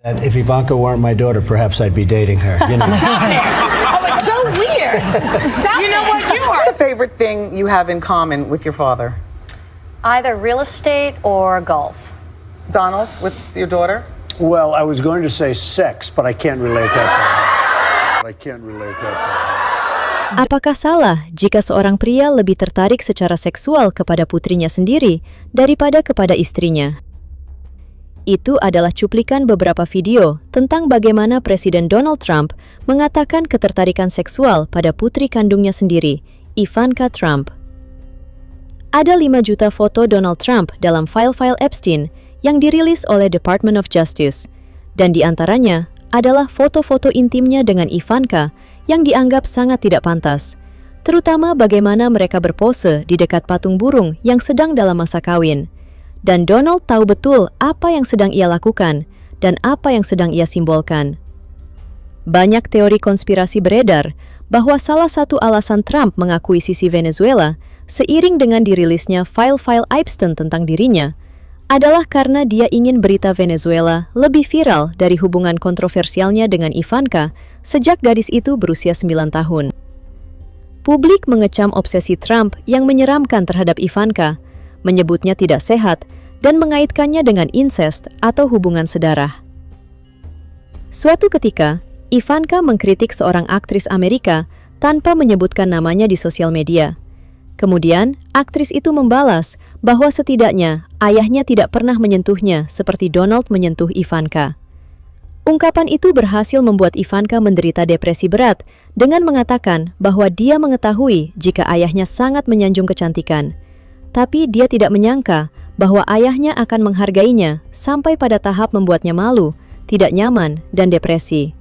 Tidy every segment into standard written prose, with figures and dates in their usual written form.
And if Ivanka weren't my daughter, perhaps I'd be dating her. You know. Stop it! Oh, it's so weird. Stop. You know what? You are. What's the favorite thing you have in common with your father? Either real estate or golf. Donald, with your daughter? Well, I was going to say sex, but I can't relate that. Apakah salah jika seorang pria lebih tertarik secara seksual kepada putrinya sendiri daripada kepada istrinya? Itu adalah cuplikan beberapa video tentang bagaimana Presiden Donald Trump mengatakan ketertarikan seksual pada putri kandungnya sendiri, Ivanka Trump. Ada 5 juta foto Donald Trump dalam file-file Epstein yang dirilis oleh Department of Justice, dan di antaranya adalah foto-foto intimnya dengan Ivanka yang dianggap sangat tidak pantas, terutama bagaimana mereka berpose di dekat patung burung yang sedang dalam masa kawin. Dan Donald tahu betul apa yang sedang ia lakukan dan apa yang sedang ia simbolkan. Banyak teori konspirasi beredar bahwa salah satu alasan Trump mengakui sisi Venezuela seiring dengan dirilisnya file-file Epstein tentang dirinya adalah karena dia ingin berita Venezuela lebih viral dari hubungan kontroversialnya dengan Ivanka sejak gadis itu berusia 9 tahun. Publik mengecam obsesi Trump yang menyeramkan terhadap Ivanka, menyebutnya tidak sehat, dan mengaitkannya dengan incest atau hubungan sedarah. Suatu ketika, Ivanka mengkritik seorang aktris Amerika tanpa menyebutkan namanya di sosial media. Kemudian, aktris itu membalas bahwa setidaknya ayahnya tidak pernah menyentuhnya seperti Donald menyentuh Ivanka. Ungkapan itu berhasil membuat Ivanka menderita depresi berat dengan mengatakan bahwa dia mengetahui jika ayahnya sangat menyanjung kecantikan. Tapi dia tidak menyangka bahwa ayahnya akan menghargainya sampai pada tahap membuatnya malu, tidak nyaman, dan depresi.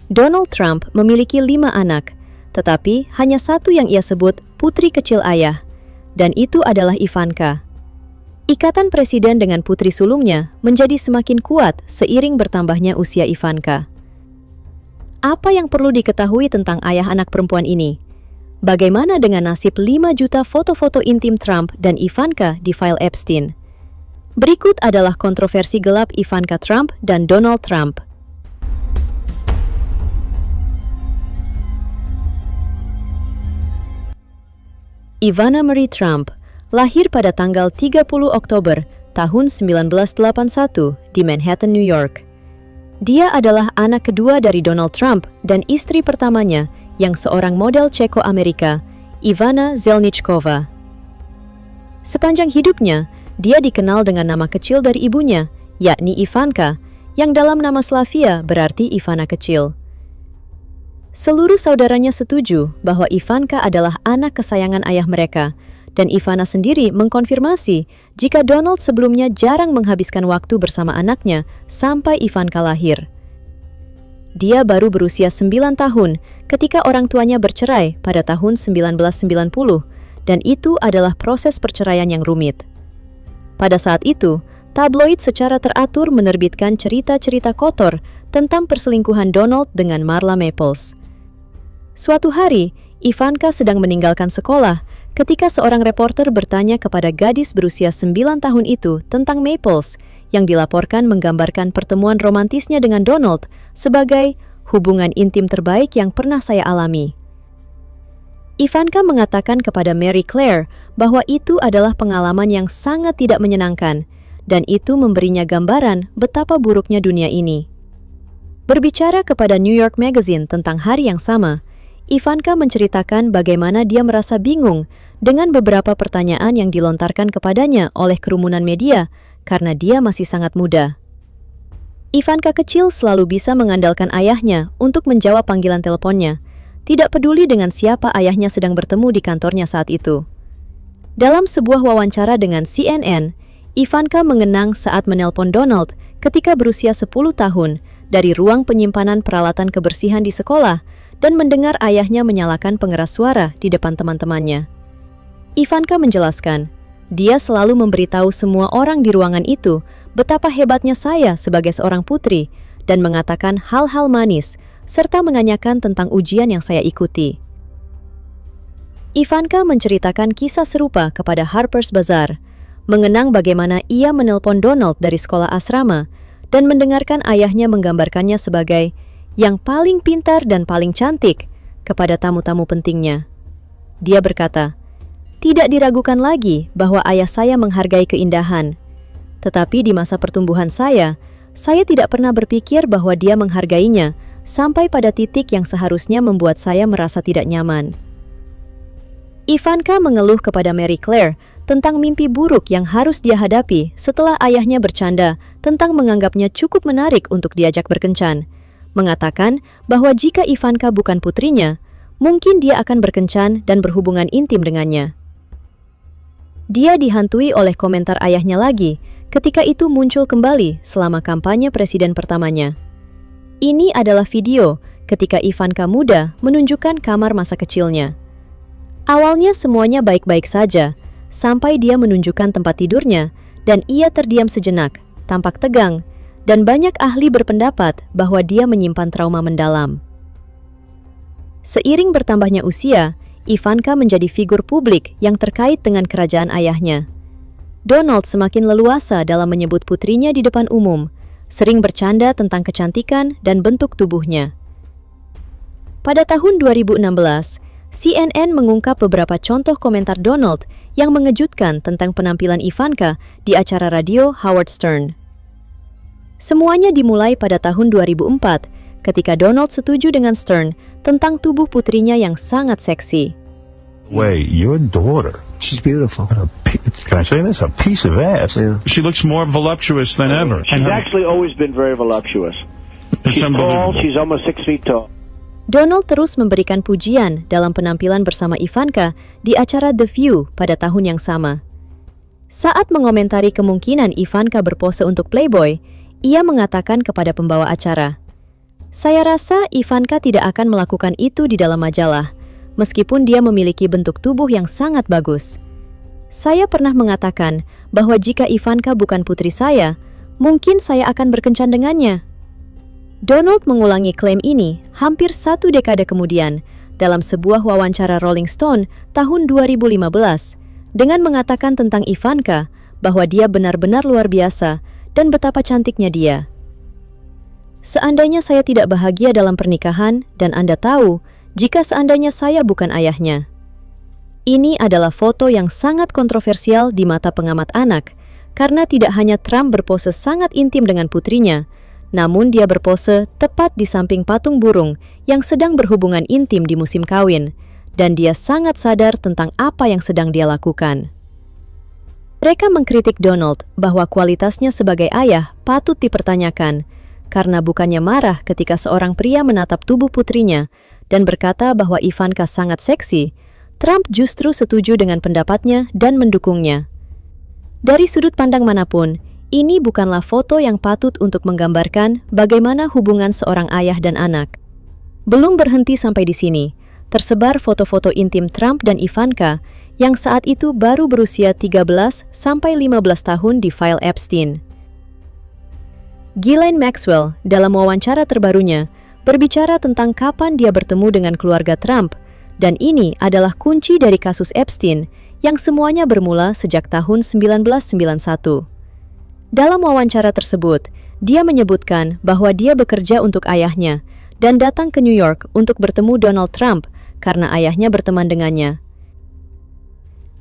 Donald Trump memiliki 5 anak, tetapi hanya satu yang ia sebut putri kecil ayah, dan itu adalah Ivanka. Ikatan presiden dengan putri sulungnya menjadi semakin kuat seiring bertambahnya usia Ivanka. Apa yang perlu diketahui tentang ayah anak perempuan ini? Bagaimana dengan nasib 5 juta foto-foto intim Trump dan Ivanka di file Epstein? Berikut adalah kontroversi gelap Ivanka Trump dan Donald Trump. Ivana Marie Trump lahir pada tanggal 30 Oktober tahun 1981 di Manhattan, New York. Dia adalah anak kedua dari Donald Trump dan istri pertamanya yang seorang model Ceko-Amerika, Ivana Zelničková. Sepanjang hidupnya, dia dikenal dengan nama kecil dari ibunya, yakni Ivanka, yang dalam nama Slavia berarti Ivana kecil. Seluruh saudaranya setuju bahwa Ivanka adalah anak kesayangan ayah mereka, dan Ivana sendiri mengkonfirmasi jika Donald sebelumnya jarang menghabiskan waktu bersama anaknya sampai Ivanka lahir. Dia baru berusia 9 tahun ketika orang tuanya bercerai pada tahun 1990, dan itu adalah proses perceraian yang rumit. Pada saat itu, tabloid secara teratur menerbitkan cerita-cerita kotor tentang perselingkuhan Donald dengan Marla Maples. Suatu hari, Ivanka sedang meninggalkan sekolah ketika seorang reporter bertanya kepada gadis berusia 9 tahun itu tentang Maples yang dilaporkan menggambarkan pertemuan romantisnya dengan Donald sebagai hubungan intim terbaik yang pernah saya alami. Ivanka mengatakan kepada Mary Claire bahwa itu adalah pengalaman yang sangat tidak menyenangkan, dan itu memberinya gambaran betapa buruknya dunia ini. Berbicara kepada New York Magazine tentang hari yang sama, Ivanka menceritakan bagaimana dia merasa bingung dengan beberapa pertanyaan yang dilontarkan kepadanya oleh kerumunan media karena dia masih sangat muda. Ivanka kecil selalu bisa mengandalkan ayahnya untuk menjawab panggilan teleponnya, tidak peduli dengan siapa ayahnya sedang bertemu di kantornya saat itu. Dalam sebuah wawancara dengan CNN, Ivanka mengenang saat menelpon Donald ketika berusia 10 tahun dari ruang penyimpanan peralatan kebersihan di sekolah dan mendengar ayahnya menyalakan pengeras suara di depan teman-temannya. Ivanka menjelaskan, dia selalu memberitahu semua orang di ruangan itu betapa hebatnya saya sebagai seorang putri dan mengatakan hal-hal manis serta menanyakan tentang ujian yang saya ikuti. Ivanka menceritakan kisah serupa kepada Harper's Bazaar, mengenang bagaimana ia menelpon Donald dari sekolah asrama dan mendengarkan ayahnya menggambarkannya sebagai yang paling pintar dan paling cantik kepada tamu-tamu pentingnya. Dia berkata, "Tidak diragukan lagi bahwa ayah saya menghargai keindahan. Tetapi di masa pertumbuhan saya tidak pernah berpikir bahwa dia menghargainya sampai pada titik yang seharusnya membuat saya merasa tidak nyaman." Ivanka mengeluh kepada Marie Claire tentang mimpi buruk yang harus dia hadapi setelah ayahnya bercanda tentang menganggapnya cukup menarik untuk diajak berkencan, mengatakan bahwa jika Ivanka bukan putrinya, mungkin dia akan berkencan dan berhubungan intim dengannya. Dia dihantui oleh komentar ayahnya lagi ketika itu muncul kembali selama kampanye presiden pertamanya. Ini adalah video ketika Ivanka muda menunjukkan kamar masa kecilnya. Awalnya semuanya baik-baik saja, sampai dia menunjukkan tempat tidurnya dan ia terdiam sejenak, tampak tegang, dan banyak ahli berpendapat bahwa dia menyimpan trauma mendalam. Seiring bertambahnya usia, Ivanka menjadi figur publik yang terkait dengan kerajaan ayahnya. Donald semakin leluasa dalam menyebut putrinya di depan umum, sering bercanda tentang kecantikan dan bentuk tubuhnya. Pada tahun 2016, CNN mengungkap beberapa contoh komentar Donald yang mengejutkan tentang penampilan Ivanka di acara radio Howard Stern. Semuanya dimulai pada tahun 2004 ketika Donald setuju dengan Stern tentang tubuh putrinya yang sangat seksi. Wait, your daughter? She's beautiful. Can I say this? A piece of ass. Yeah. She looks more voluptuous than ever. She's actually always been very voluptuous. It's She's tall, unbelievable. she's almost 6 feet tall. Donald terus memberikan pujian dalam penampilan bersama Ivanka di acara The View pada tahun yang sama. Saat mengomentari kemungkinan Ivanka berpose untuk Playboy, ia mengatakan kepada pembawa acara, "Saya rasa Ivanka tidak akan melakukan itu di dalam majalah, meskipun dia memiliki bentuk tubuh yang sangat bagus. Saya pernah mengatakan bahwa jika Ivanka bukan putri saya, mungkin saya akan berkencan dengannya." Donald mengulangi klaim ini hampir 1 dekade kemudian dalam sebuah wawancara Rolling Stone tahun 2015 dengan mengatakan tentang Ivanka bahwa dia benar-benar luar biasa dan betapa cantiknya dia. "Seandainya saya tidak bahagia dalam pernikahan dan Anda tahu jika seandainya saya bukan ayahnya." Ini adalah foto yang sangat kontroversial di mata pengamat anak karena tidak hanya Trump berpose sangat intim dengan putrinya, namun dia berpose tepat di samping patung burung yang sedang berhubungan intim di musim kawin, dan dia sangat sadar tentang apa yang sedang dia lakukan. Mereka mengkritik Donald bahwa kualitasnya sebagai ayah patut dipertanyakan, karena bukannya marah ketika seorang pria menatap tubuh putrinya dan berkata bahwa Ivanka sangat seksi, Trump justru setuju dengan pendapatnya dan mendukungnya. Dari sudut pandang manapun, ini bukanlah foto yang patut untuk menggambarkan bagaimana hubungan seorang ayah dan anak. Belum berhenti sampai di sini, tersebar foto-foto intim Trump dan Ivanka yang saat itu baru berusia 13 sampai 15 tahun di file Epstein. Ghislaine Maxwell dalam wawancara terbarunya berbicara tentang kapan dia bertemu dengan keluarga Trump, dan ini adalah kunci dari kasus Epstein yang semuanya bermula sejak tahun 1991. Dalam wawancara tersebut, dia menyebutkan bahwa dia bekerja untuk ayahnya dan datang ke New York untuk bertemu Donald Trump karena ayahnya berteman dengannya.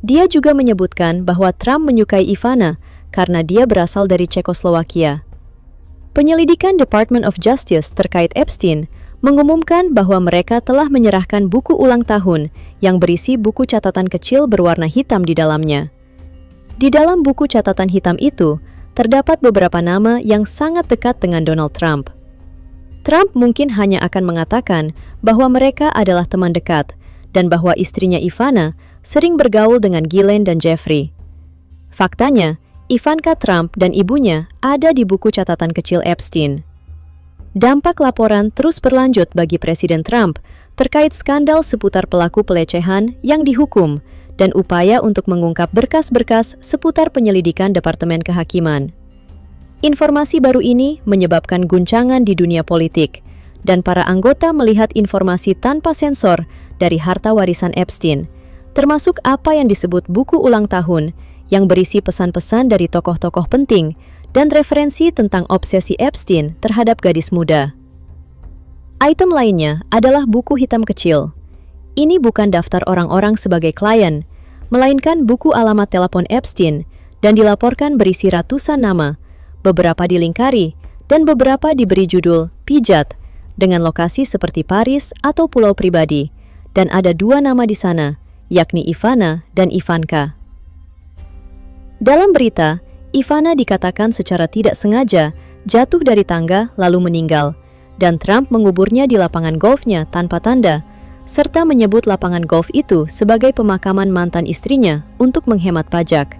Dia juga menyebutkan bahwa Trump menyukai Ivana karena dia berasal dari Cekoslowakia. Penyelidikan Department of Justice terkait Epstein mengumumkan bahwa mereka telah menyerahkan buku ulang tahun yang berisi buku catatan kecil berwarna hitam di dalamnya. Di dalam buku catatan hitam itu, terdapat beberapa nama yang sangat dekat dengan Donald Trump. Trump mungkin hanya akan mengatakan bahwa mereka adalah teman dekat dan bahwa istrinya Ivana sering bergaul dengan Ghislaine dan Jeffrey. Faktanya, Ivanka Trump dan ibunya ada di buku catatan kecil Epstein. Dampak laporan terus berlanjut bagi Presiden Trump terkait skandal seputar pelaku pelecehan yang dihukum dan upaya untuk mengungkap berkas-berkas seputar penyelidikan Departemen Kehakiman. Informasi baru ini menyebabkan guncangan di dunia politik, dan para anggota melihat informasi tanpa sensor dari harta warisan Epstein, termasuk apa yang disebut buku ulang tahun yang berisi pesan-pesan dari tokoh-tokoh penting dan referensi tentang obsesi Epstein terhadap gadis muda. Item lainnya adalah buku hitam kecil. Ini bukan daftar orang-orang sebagai klien, melainkan buku alamat telepon Epstein dan dilaporkan berisi ratusan nama, beberapa dilingkari, dan beberapa diberi judul pijat dengan lokasi seperti Paris atau pulau pribadi, dan ada 2 nama di sana, yakni Ivana dan Ivanka. Dalam berita, Ivana dikatakan secara tidak sengaja jatuh dari tangga lalu meninggal, dan Trump menguburnya di lapangan golfnya tanpa tanda, serta menyebut lapangan golf itu sebagai pemakaman mantan istrinya untuk menghemat pajak.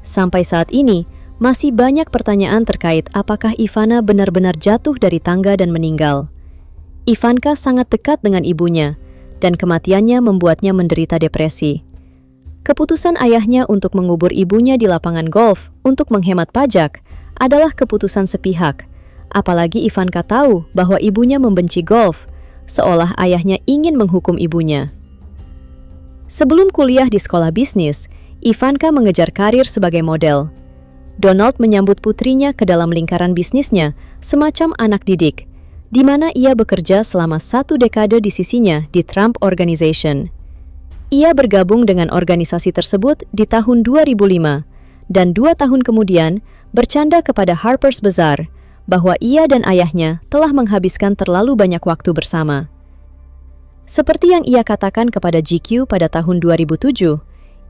Sampai saat ini, masih banyak pertanyaan terkait apakah Ivana benar-benar jatuh dari tangga dan meninggal. Ivanka sangat dekat dengan ibunya, dan kematiannya membuatnya menderita depresi. Keputusan ayahnya untuk mengubur ibunya di lapangan golf untuk menghemat pajak adalah keputusan sepihak, apalagi Ivanka tahu bahwa ibunya membenci golf, seolah ayahnya ingin menghukum ibunya. Sebelum kuliah di sekolah bisnis, Ivanka mengejar karir sebagai model. Donald menyambut putrinya ke dalam lingkaran bisnisnya, semacam anak didik, di mana ia bekerja selama 1 dekade di sisinya di Trump Organization. Ia bergabung dengan organisasi tersebut di tahun 2005, dan 2 tahun kemudian bercanda kepada Harper's Bazaar bahwa ia dan ayahnya telah menghabiskan terlalu banyak waktu bersama. Seperti yang ia katakan kepada GQ pada tahun 2007,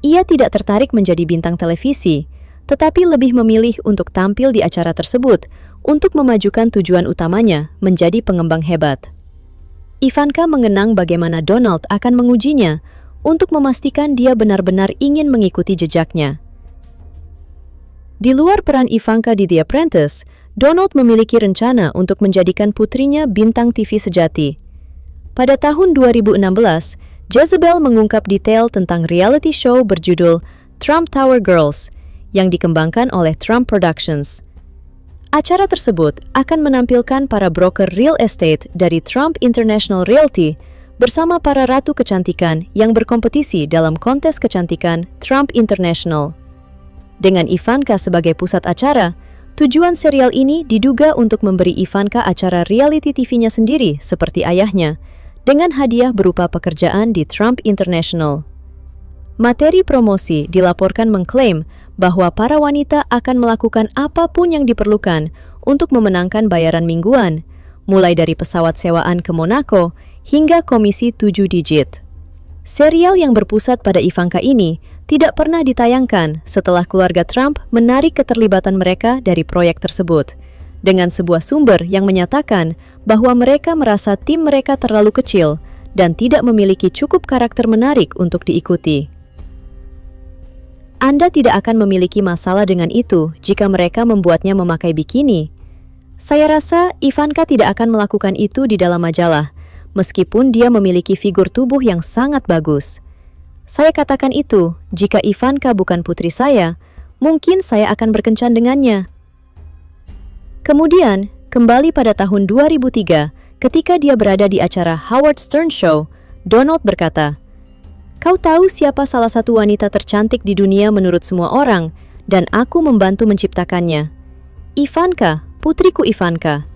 ia tidak tertarik menjadi bintang televisi, tetapi lebih memilih untuk tampil di acara tersebut untuk memajukan tujuan utamanya menjadi pengembang hebat. Ivanka mengenang bagaimana Donald akan mengujinya untuk memastikan dia benar-benar ingin mengikuti jejaknya. Di luar peran Ivanka di The Apprentice, Donald memiliki rencana untuk menjadikan putrinya bintang TV sejati. Pada tahun 2016, Jezebel mengungkap detail tentang reality show berjudul Trump Tower Girls yang dikembangkan oleh Trump Productions. Acara tersebut akan menampilkan para broker real estate dari Trump International Realty bersama para ratu kecantikan yang berkompetisi dalam kontes kecantikan Trump International. Dengan Ivanka sebagai pusat acara, tujuan serial ini diduga untuk memberi Ivanka acara reality TV-nya sendiri seperti ayahnya, dengan hadiah berupa pekerjaan di Trump International. Materi promosi dilaporkan mengklaim bahwa para wanita akan melakukan apapun yang diperlukan untuk memenangkan bayaran mingguan, mulai dari pesawat sewaan ke Monaco hingga komisi 7 digit. Serial yang berpusat pada Ivanka ini tidak pernah ditayangkan setelah keluarga Trump menarik keterlibatan mereka dari proyek tersebut, dengan sebuah sumber yang menyatakan bahwa mereka merasa tim mereka terlalu kecil dan tidak memiliki cukup karakter menarik untuk diikuti. Anda tidak akan memiliki masalah dengan itu jika mereka membuatnya memakai bikini. Saya rasa Ivanka tidak akan melakukan itu di dalam majalah, meskipun dia memiliki figur tubuh yang sangat bagus. Saya katakan itu, jika Ivanka bukan putri saya, mungkin saya akan berkencan dengannya. Kemudian, kembali pada tahun 2003, ketika dia berada di acara Howard Stern Show, Donald berkata, "Kau tahu siapa salah satu wanita tercantik di dunia menurut semua orang, dan aku membantu menciptakannya. Ivanka, putriku Ivanka.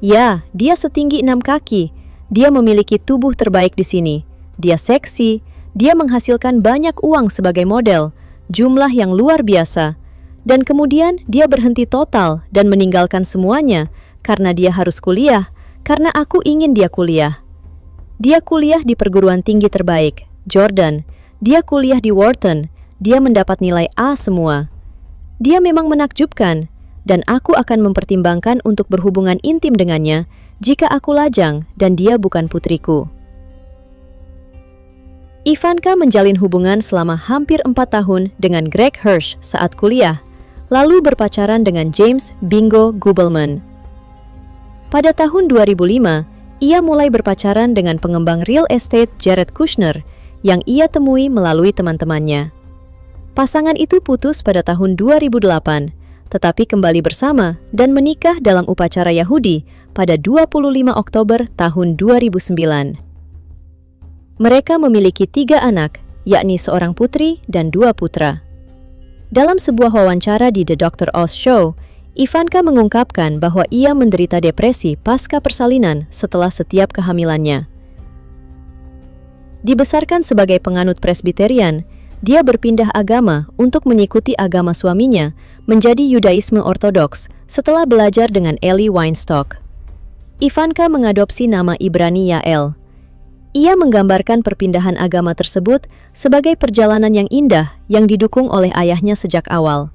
Ya, dia setinggi 6 kaki. Dia memiliki tubuh terbaik di sini. Dia seksi, dia menghasilkan banyak uang sebagai model, jumlah yang luar biasa. Dan kemudian dia berhenti total dan meninggalkan semuanya karena dia harus kuliah, karena aku ingin dia kuliah. Dia kuliah di perguruan tinggi terbaik, Jordan. Dia kuliah di Wharton. Dia mendapat nilai A semua. Dia memang menakjubkan, dan aku akan mempertimbangkan untuk berhubungan intim dengannya jika aku lajang dan dia bukan putriku." Ivanka menjalin hubungan selama hampir 4 tahun dengan Greg Hirsch saat kuliah, lalu berpacaran dengan James Bingo Gubelman. Pada tahun 2005, ia mulai berpacaran dengan pengembang real estate Jared Kushner yang ia temui melalui teman-temannya. Pasangan itu putus pada tahun 2008, tetapi kembali bersama dan menikah dalam upacara Yahudi pada 25 Oktober tahun 2009. Mereka memiliki 3 anak, yakni seorang putri dan 2 putra. Dalam sebuah wawancara di The Dr. Oz Show, Ivanka mengungkapkan bahwa ia menderita depresi pasca persalinan setelah setiap kehamilannya. Dibesarkan sebagai penganut Presbyterian, dia berpindah agama untuk mengikuti agama suaminya menjadi Yudaisme Ortodoks setelah belajar dengan Eli Weinstock. Ivanka mengadopsi nama Ibrani Yael. Ia menggambarkan perpindahan agama tersebut sebagai perjalanan yang indah yang didukung oleh ayahnya sejak awal.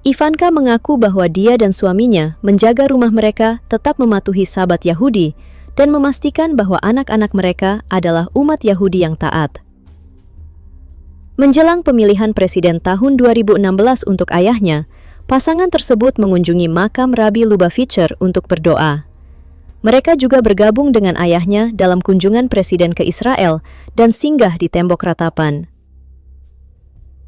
Ivanka mengaku bahwa dia dan suaminya menjaga rumah mereka tetap mematuhi Sabat Yahudi dan memastikan bahwa anak-anak mereka adalah umat Yahudi yang taat. Menjelang pemilihan presiden tahun 2016 untuk ayahnya, pasangan tersebut mengunjungi makam Rabbi Lubavitcher untuk berdoa. Mereka juga bergabung dengan ayahnya dalam kunjungan presiden ke Israel dan singgah di tembok ratapan.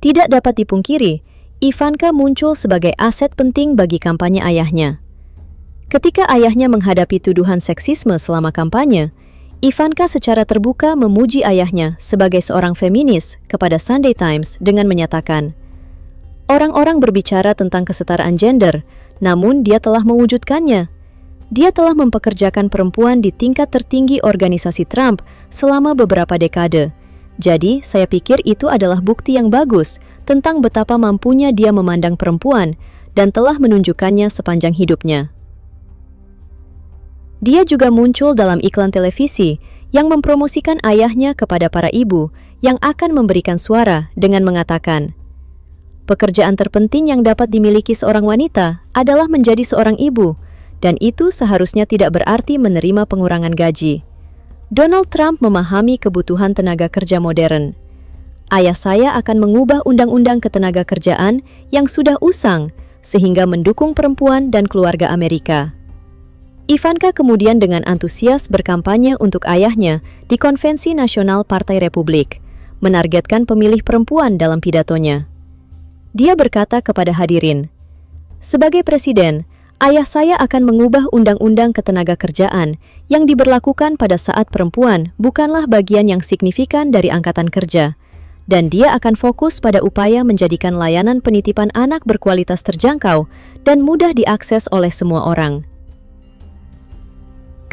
Tidak dapat dipungkiri, Ivanka muncul sebagai aset penting bagi kampanye ayahnya. Ketika ayahnya menghadapi tuduhan seksisme selama kampanye, Ivanka secara terbuka memuji ayahnya sebagai seorang feminis kepada Sunday Times dengan menyatakan, "Orang-orang berbicara tentang kesetaraan gender, namun dia telah mewujudkannya. Dia telah mempekerjakan perempuan di tingkat tertinggi organisasi Trump selama beberapa dekade. Jadi, saya pikir itu adalah bukti yang bagus tentang betapa mampunya dia memandang perempuan dan telah menunjukkannya sepanjang hidupnya." Dia juga muncul dalam iklan televisi yang mempromosikan ayahnya kepada para ibu yang akan memberikan suara dengan mengatakan, "Pekerjaan terpenting yang dapat dimiliki seorang wanita adalah menjadi seorang ibu, dan itu seharusnya tidak berarti menerima pengurangan gaji." Donald Trump memahami kebutuhan tenaga kerja modern. "Ayah saya akan mengubah undang-undang ketenaga kerjaan yang sudah usang sehingga mendukung perempuan dan keluarga Amerika." Ivanka kemudian dengan antusias berkampanye untuk ayahnya di Konvensi Nasional Partai Republik, menargetkan pemilih perempuan dalam pidatonya. Dia berkata kepada hadirin, "Sebagai presiden, ayah saya akan mengubah undang-undang ketenaga kerjaan yang diberlakukan pada saat perempuan bukanlah bagian yang signifikan dari angkatan kerja, dan dia akan fokus pada upaya menjadikan layanan penitipan anak berkualitas terjangkau dan mudah diakses oleh semua orang."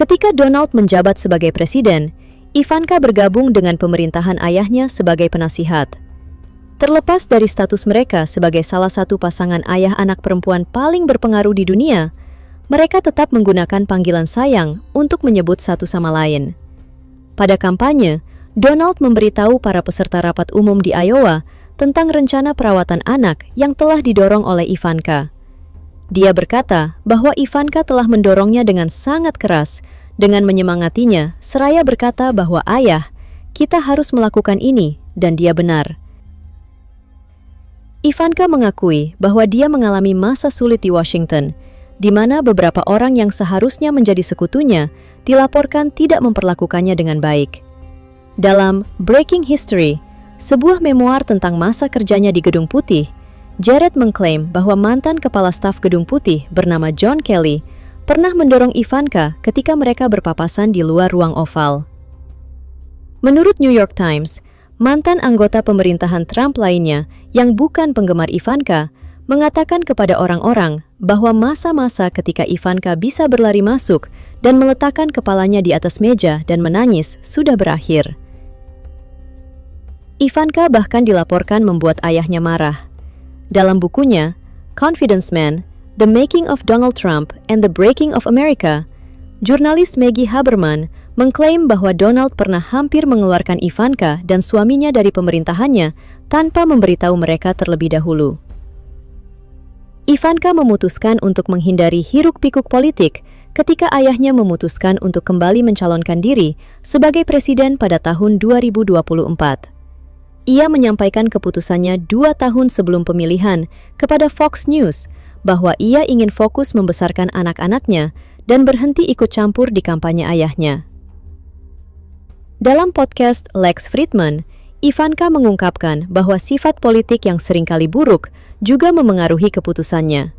Ketika Donald menjabat sebagai presiden, Ivanka bergabung dengan pemerintahan ayahnya sebagai penasihat. Terlepas dari status mereka sebagai salah satu pasangan ayah anak perempuan paling berpengaruh di dunia, mereka tetap menggunakan panggilan sayang untuk menyebut satu sama lain. Pada kampanye, Donald memberitahu para peserta rapat umum di Iowa tentang rencana perawatan anak yang telah didorong oleh Ivanka. Dia berkata bahwa Ivanka telah mendorongnya dengan sangat keras, dengan menyemangatinya, seraya berkata bahwa "Ayah, kita harus melakukan ini," dan dia benar. Ivanka mengakui bahwa dia mengalami masa sulit di Washington, di mana beberapa orang yang seharusnya menjadi sekutunya dilaporkan tidak memperlakukannya dengan baik. Dalam Breaking History, sebuah memoir tentang masa kerjanya di Gedung Putih, Jared mengklaim bahwa mantan kepala staf Gedung Putih bernama John Kelly pernah mendorong Ivanka ketika mereka berpapasan di luar ruang oval. Menurut New York Times, mantan anggota pemerintahan Trump lainnya yang bukan penggemar Ivanka mengatakan kepada orang-orang bahwa masa-masa ketika Ivanka bisa berlari masuk dan meletakkan kepalanya di atas meja dan menangis sudah berakhir. Ivanka bahkan dilaporkan membuat ayahnya marah. Dalam bukunya, Confidence Man, The Making of Donald Trump and the Breaking of America, jurnalis Maggie Haberman mengklaim bahwa Donald pernah hampir mengeluarkan Ivanka dan suaminya dari pemerintahannya tanpa memberitahu mereka terlebih dahulu. Ivanka memutuskan untuk menghindari hiruk-pikuk politik ketika ayahnya memutuskan untuk kembali mencalonkan diri sebagai presiden pada tahun 2024. Ia menyampaikan keputusannya 2 tahun sebelum pemilihan kepada Fox News bahwa ia ingin fokus membesarkan anak-anaknya dan berhenti ikut campur di kampanye ayahnya. Dalam podcast Lex Fridman, Ivanka mengungkapkan bahwa sifat politik yang seringkali buruk juga memengaruhi keputusannya.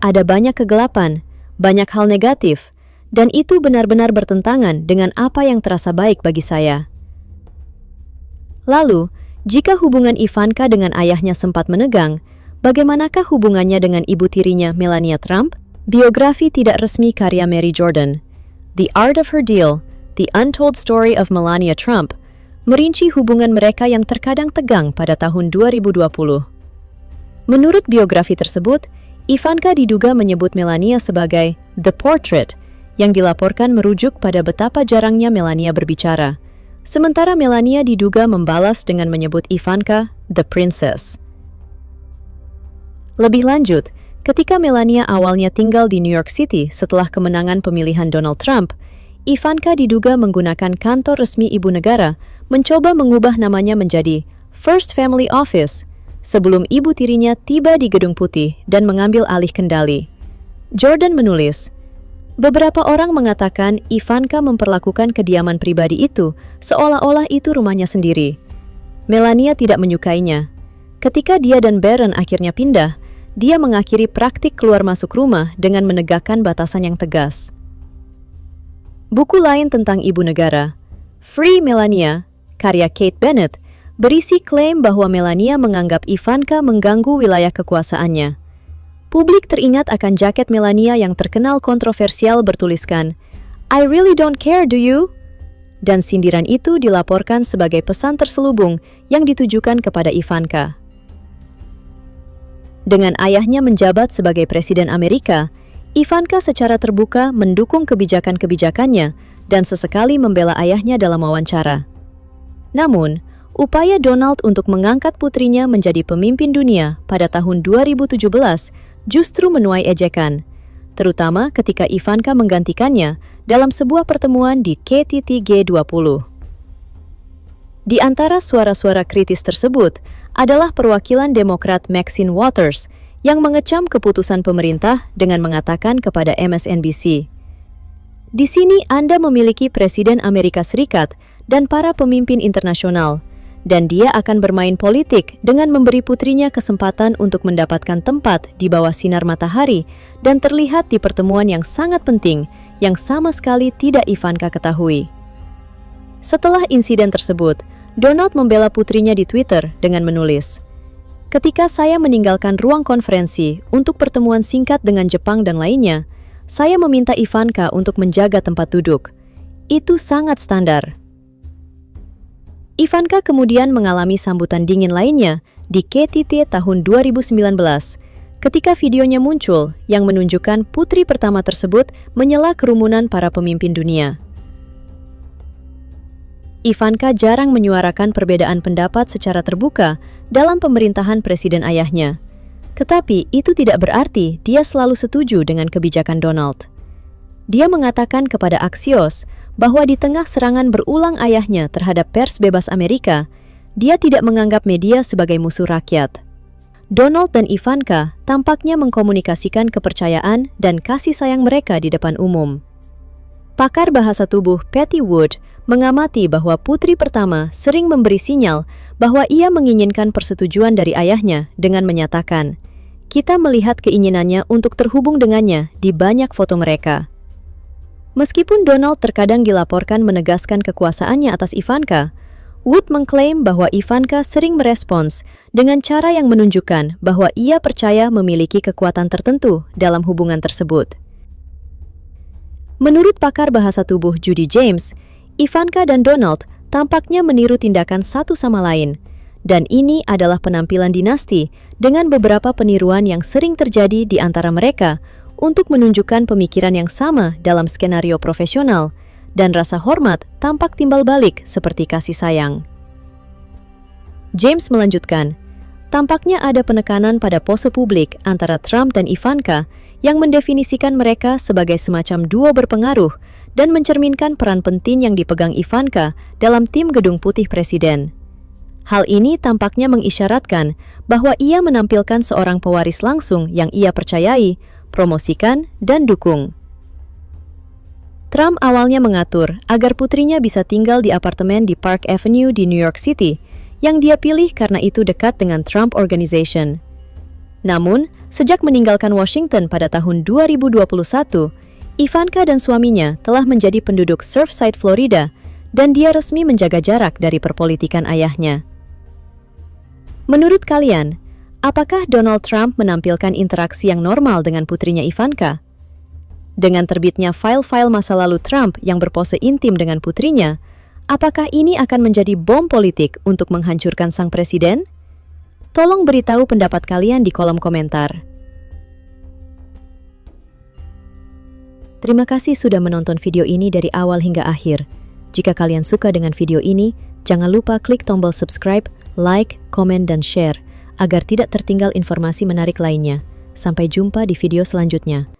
Ada banyak kegelapan, banyak hal negatif, dan itu benar-benar bertentangan dengan apa yang terasa baik bagi saya. Lalu, jika hubungan Ivanka dengan ayahnya sempat menegang, bagaimanakah hubungannya dengan ibu tirinya Melania Trump? Biografi tidak resmi karya Mary Jordan, The Art of Her Deal, The Untold Story of Melania Trump, merinci hubungan mereka yang terkadang tegang pada tahun 2020. Menurut biografi tersebut, Ivanka diduga menyebut Melania sebagai The Portrait, yang dilaporkan merujuk pada betapa jarangnya Melania berbicara. Sementara Melania diduga membalas dengan menyebut Ivanka The Princess. Lebih lanjut, ketika Melania awalnya tinggal di New York City setelah kemenangan pemilihan Donald Trump, Ivanka diduga menggunakan kantor resmi ibu negara mencoba mengubah namanya menjadi First Family Office sebelum ibu tirinya tiba di Gedung Putih dan mengambil alih kendali. Jordan menulis, beberapa orang mengatakan Ivanka memperlakukan kediaman pribadi itu seolah-olah itu rumahnya sendiri. Melania tidak menyukainya. Ketika dia dan Barron akhirnya pindah, dia mengakhiri praktik keluar masuk rumah dengan menegakkan batasan yang tegas. Buku lain tentang ibu negara, Free Melania, karya Kate Bennett, berisi klaim bahwa Melania menganggap Ivanka mengganggu wilayah kekuasaannya. Publik teringat akan jaket Melania yang terkenal kontroversial bertuliskan, "I really don't care, do you?" Dan sindiran itu dilaporkan sebagai pesan terselubung yang ditujukan kepada Ivanka. Dengan ayahnya menjabat sebagai Presiden Amerika, Ivanka secara terbuka mendukung kebijakan-kebijakannya dan sesekali membela ayahnya dalam wawancara. Namun, upaya Donald untuk mengangkat putrinya menjadi pemimpin dunia pada tahun 2017 justru menuai ejekan, terutama ketika Ivanka menggantikannya dalam sebuah pertemuan di KTT G20. Di antara suara-suara kritis tersebut adalah perwakilan Demokrat Maxine Waters yang mengecam keputusan pemerintah dengan mengatakan kepada MSNBC, "Di sini Anda memiliki Presiden Amerika Serikat dan para pemimpin internasional, dan dia akan bermain politik dengan memberi putrinya kesempatan untuk mendapatkan tempat di bawah sinar matahari dan terlihat di pertemuan yang sangat penting yang sama sekali tidak Ivanka ketahui." Setelah insiden tersebut, Donald membela putrinya di Twitter dengan menulis, "Ketika saya meninggalkan ruang konferensi untuk pertemuan singkat dengan Jepang dan lainnya, saya meminta Ivanka untuk menjaga tempat duduk. Itu sangat standar." Ivanka kemudian mengalami sambutan dingin lainnya di KTT tahun 2019, ketika videonya muncul yang menunjukkan putri pertama tersebut menyela kerumunan para pemimpin dunia. Ivanka jarang menyuarakan perbedaan pendapat secara terbuka dalam pemerintahan presiden ayahnya. Tetapi itu tidak berarti dia selalu setuju dengan kebijakan Donald. Dia mengatakan kepada Axios bahwa di tengah serangan berulang ayahnya terhadap pers bebas Amerika, dia tidak menganggap media sebagai musuh rakyat. Donald dan Ivanka tampaknya mengkomunikasikan kepercayaan dan kasih sayang mereka di depan umum. Pakar bahasa tubuh Patty Wood mengamati bahwa putri pertama sering memberi sinyal bahwa ia menginginkan persetujuan dari ayahnya dengan menyatakan, "Kita melihat keinginannya untuk terhubung dengannya di banyak foto mereka." Meskipun Donald terkadang dilaporkan menegaskan kekuasaannya atas Ivanka, Wood mengklaim bahwa Ivanka sering merespons dengan cara yang menunjukkan bahwa ia percaya memiliki kekuatan tertentu dalam hubungan tersebut. Menurut pakar bahasa tubuh Judy James, Ivanka dan Donald tampaknya meniru tindakan satu sama lain, dan ini adalah penampilan dinasti dengan beberapa peniruan yang sering terjadi di antara mereka untuk menunjukkan pemikiran yang sama dalam skenario profesional, dan rasa hormat tampak timbal balik seperti kasih sayang. James melanjutkan, tampaknya ada penekanan pada pose publik antara Trump dan Ivanka yang mendefinisikan mereka sebagai semacam duo berpengaruh dan mencerminkan peran penting yang dipegang Ivanka dalam tim Gedung Putih Presiden. Hal ini tampaknya mengisyaratkan bahwa ia menampilkan seorang pewaris langsung yang ia percayai, promosikan, dan dukung. Trump awalnya mengatur agar putrinya bisa tinggal di apartemen di Park Avenue di New York City, yang dia pilih karena itu dekat dengan Trump Organization. Namun, sejak meninggalkan Washington pada tahun 2021, Ivanka dan suaminya telah menjadi penduduk Surfside, Florida, dan dia resmi menjaga jarak dari perpolitikan ayahnya. Menurut kalian, Apakah Donald Trump menampilkan interaksi yang normal dengan putrinya Ivanka? Dengan terbitnya file-file masa lalu Trump yang berpose intim dengan putrinya, apakah ini akan menjadi bom politik untuk menghancurkan sang presiden? Tolong beritahu pendapat kalian di kolom komentar. Terima kasih sudah menonton video ini dari awal hingga akhir. Jika kalian suka dengan video ini, jangan lupa klik tombol subscribe, like, komen, dan share agar tidak tertinggal informasi menarik lainnya. Sampai jumpa di video selanjutnya.